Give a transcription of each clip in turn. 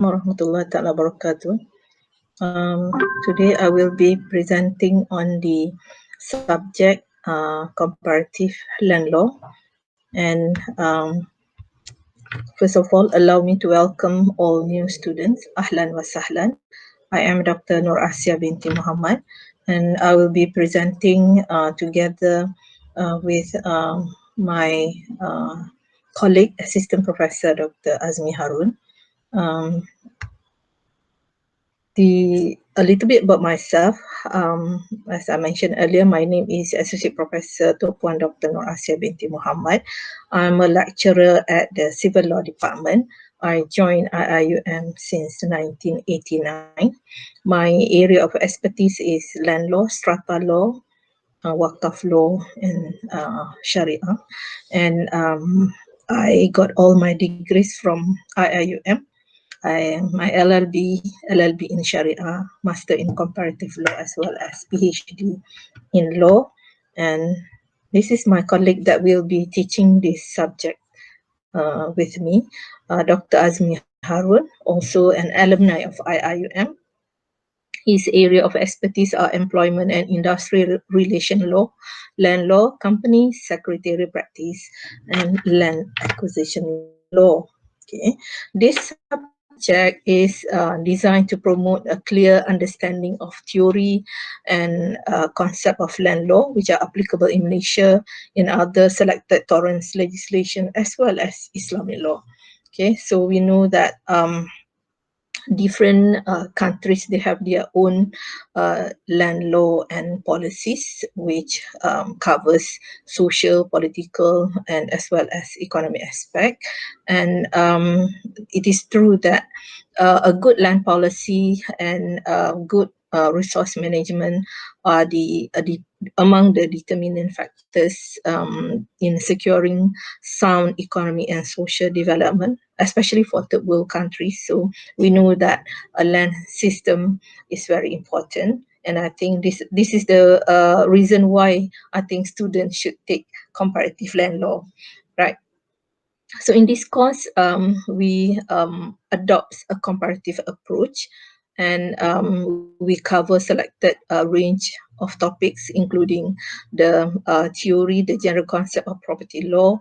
Warahmatullahi Ta'ala Wabarakatuh. Today I will be presenting on the subject comparative land law. And first of all, allow me to welcome all new students. Ahlan wa sahlan. I am Dr. Nur Asiah binti Muhammad, and I will be presenting together with my colleague, Assistant Professor Dr. Azmi Harun. A little bit about myself. As I mentioned earlier, my name is Associate Professor Tuan Dr. Nur Asiah binti Muhammad. I'm a lecturer at the Civil Law Department. I joined IIUM since 1989. My area of expertise is land law, strata law, Waqf law, and Sharia. And I got all my degrees from IIUM. My LLB in Sharia, Master in Comparative Law, as well as PhD in Law. And this is my colleague that will be teaching this subject with me, Dr. Azmi Harun, also an alumni of IIUM. His area of expertise are employment and industrial relation law, land law, company secretary practice, and land acquisition law. Okay, this subject is designed to promote a clear understanding of theory and concept of land law, which are applicable in Malaysia, in other selected tolerance legislation, as well as Islamic law. Okay, so we know that different countries, they have their own land law and policies, which covers social, political, and as well as economic aspect. And it is true that a good land policy and good resource management are among the determinant factors in securing sound economy and social development, especially for third world countries. So we know that a land system is very important, and I think this is the reason why I think students should take comparative land law, right? So in this course, we adopt a comparative approach, and we cover selected range of topics, including the theory, the general concept of property law,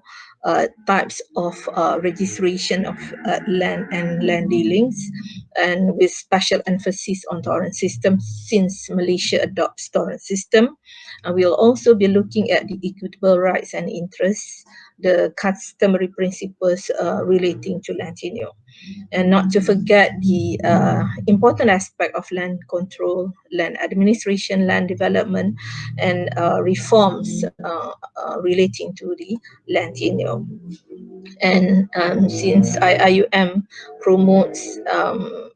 types of registration of land and land dealings, and with special emphasis on torrent system, since Malaysia adopts torrent system. We'll also be looking at the equitable rights and interests, the customary principles relating to land tenure, and not to forget the important aspect of land control, land administration, land development, and reforms relating to the land tenure. And since IIUM promotes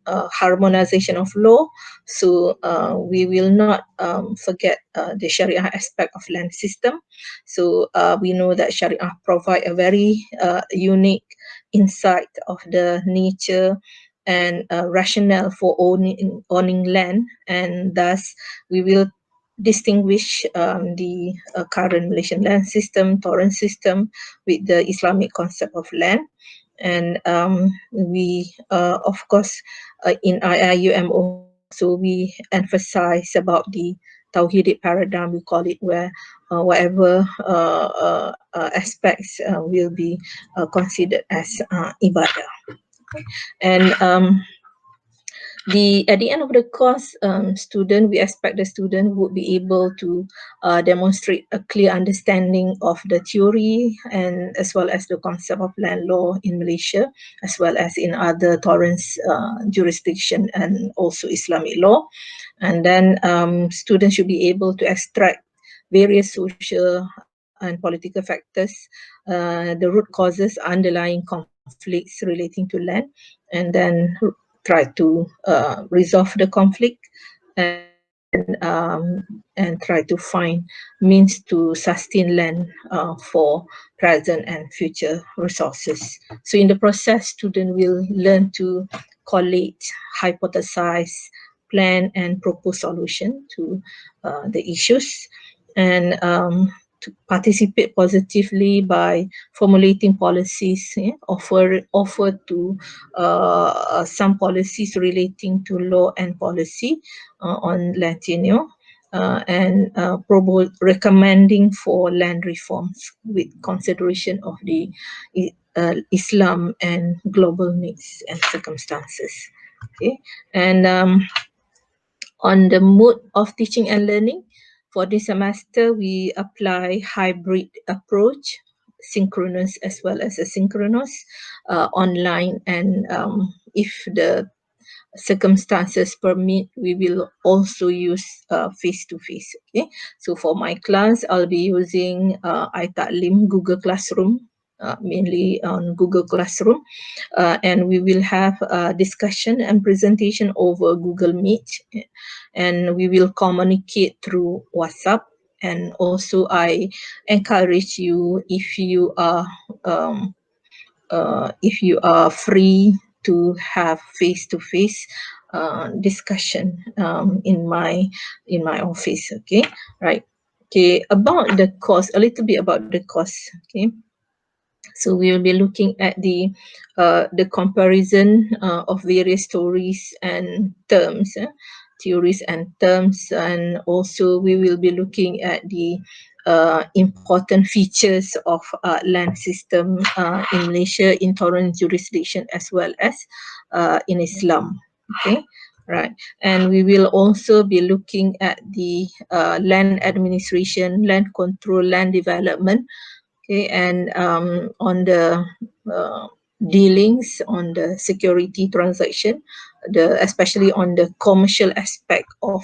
harmonization of law, so we will not forget the Sharia aspect of land system. So we know that Sharia provide a very unique insight of the nature and rationale for owning land, and thus we will distinguish the current Malaysian land system, torrent system, with the Islamic concept of land. And we, of course, in IIUM also, we emphasize about the Tauhidic paradigm, we call it, where whatever aspects will be considered as ibadah. And at the end of the course, we expect the student would be able to demonstrate a clear understanding of the theory, and as well as the concept of land law in Malaysia, as well as in other tolerance jurisdiction, and also Islamic law. And then students should be able to extract various social and political factors, the root causes underlying conflicts relating to land, and then try to resolve the conflict, and try to find means to sustain land for present and future resources. So in the process, student will learn to collate, hypothesize, plan, and propose solution to the issues. And to participate positively by formulating policies, offer to some policies relating to law and policy on land tenure, and recommending for land reforms with consideration of the Islam and global needs and circumstances. Okay, and on the mode of teaching and learning, for this semester, we apply hybrid approach, synchronous as well as asynchronous, online, and if the circumstances permit, we will also use face-to-face. Okay, so for my class, I'll be using iTaklim Google Classroom, mainly on Google Classroom, and we will have a discussion and presentation over Google Meet, and we will communicate through WhatsApp. And also, I encourage you, if you are free to have face-to-face discussion in my office. Okay, right. Okay, about the course, a little bit about the course. Okay, so we will be looking at the comparison of various stories and terms, theories and terms, and also we will be looking at the important features of land system in Malaysia, in tolerant jurisdiction, as well as in Islam. Okay, right. And we will also be looking at the land administration, land control, land development. Okay, and on the uh, dealings on the security transaction, especially on the commercial aspect of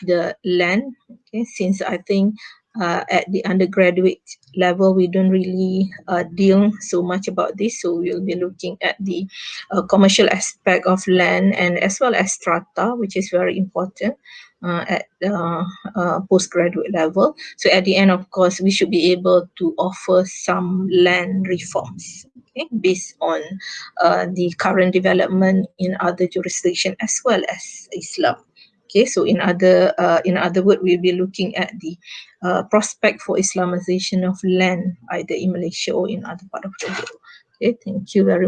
the land. Okay, since I think at the undergraduate level we don't really deal so much about this, so we'll be looking at the commercial aspect of land, and as well as strata, which is very important at postgraduate level. So at the end, of course, we should be able to offer some land reforms, okay, based on the current development in other jurisdictions as well as Islam. Okay, so in other words, we'll be looking at the prospect for Islamization of land, either in Malaysia or in other part of the world. Okay, thank you very much.